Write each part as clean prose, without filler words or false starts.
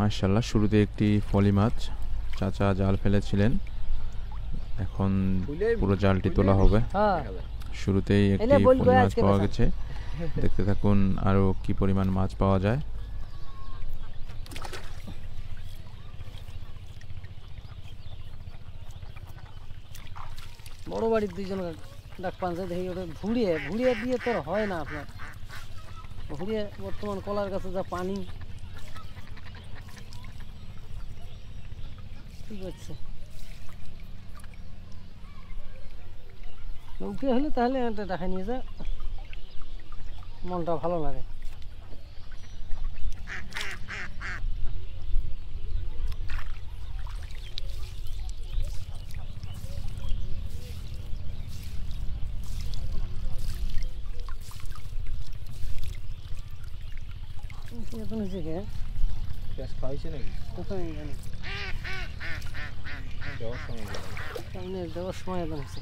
মাশাআল্লাহ, শুরুতে একটি ফলি মাছ চাচা জাল ফেলেছিলেন, এখন পুরো জালটি তোলা হবে। শুরুতেই একটি ফলি মাছ পাওয়া গেছে, দেখতে থাকুন আরো কি পরিমাণ মাছ পাওয়া যায়। বড় বাড়ির দুইজন ডাক পাঞ্চে দেখি ওটা ভুড়িয়ে ভুড়িয়ে দিয়ে তোর হয় না আপনার, ভুড়িয়ে বর্তমান কলার গাছে যা পানি ঠিক আছে। নৌকে হলে তাহলে দেখা নিয়ে যা, মনটা ভালো লাগে। এখন হয়েছে কে গ্যাস খাওয়াইছে নাকি? কোথায় জানি দেওয়ার সময় এখন হয়েছে।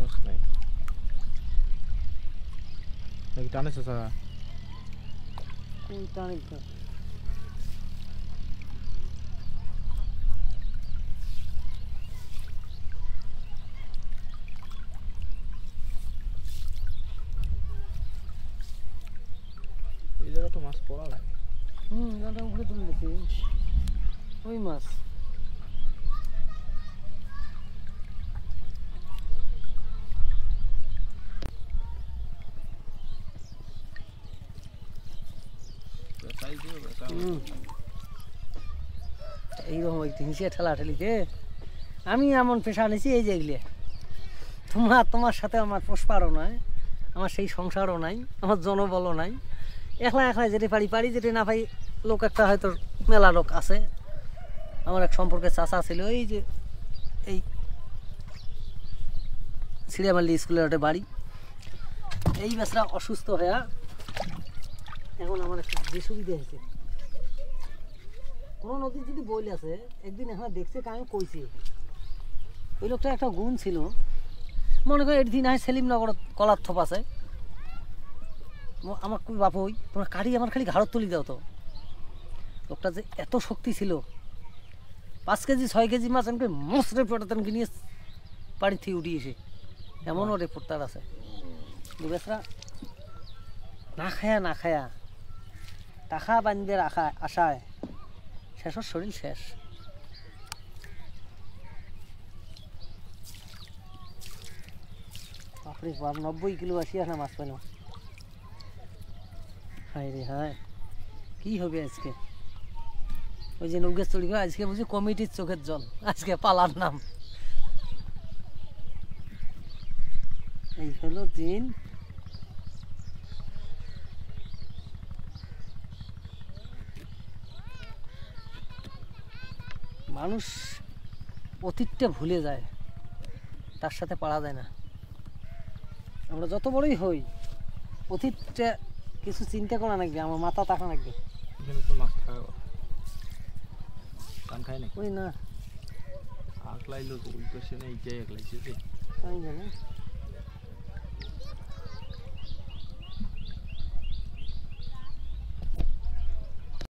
মাছ নাই নাকি টানেছে সারা? কোন টানে এই জায়গা তো মাছ পড়া লাগে। জালটা উপরে তুলে দেখি ওই মাছ। এইরকম হিংসে ঠেলা ঠেলিতে আমি এমন পেশা আনিছি এই যে এগুলি। তোমার সাথে আমার পোষপারও নাই, আমার সেই সংসারও নাই, আমার জনবলও নাই। একলা একলা যেতে পারি যেতে না পাই। লোক একটা হয়তো মেলা লোক আছে। আমার এক সম্পর্কে চাচা ছিল এই যে এই সিরিয়ামাল্লি স্কুলের একটা বাড়ি। এই বেচারা অসুস্থ হয়ে এখন আমার একটা যে সুবিধা হয়েছে, কোনো নদীর যদি বইল আছে একদিন এখন দেখছে আমি কইছি ওই লোকটা একটা গুণ ছিল। মনে করি একদিন হয় সেলিমনগর কলার থোপ আছে, আমার খুব বাপ ওই তোমরা কাড়ি আমার খালি ঘাড়ত তুলি দাও। তো লোকটা যে এত শক্তি ছিল, 5 কেজি 6 কেজি মাছ আমাকে মোস্ট রেপোর্টার নিয়ে বাড়ি থেকে উঠিয়েছে, এমনও রেপোর্টার আছে। বেচারা না খায়া টাকা বান্ধে রাখা আশায় শেষর শরীর শেষ। বাপরে বাপ 90 কিলো 80 আনা মাছ পেল। হায় রে হায়, কি হবে আজকে? ওই যে নৌকা চড়ি আজকে বুঝি কমিটির চোখের জল, আজকে পালার নাম। এই হলো দিন। মানুষ অতীতটা ভুলে যায়, তার সাথে পারা যায় না। আমরা যত বড়ই হই অতীতটা কিছু চিন্তা করা লাগবে, আমার মাথা তাকা লাগবে। খায় না ওই না আকলাইলো তো ওই পাশে না এইটাই আকলাইছে যে তাই জানে।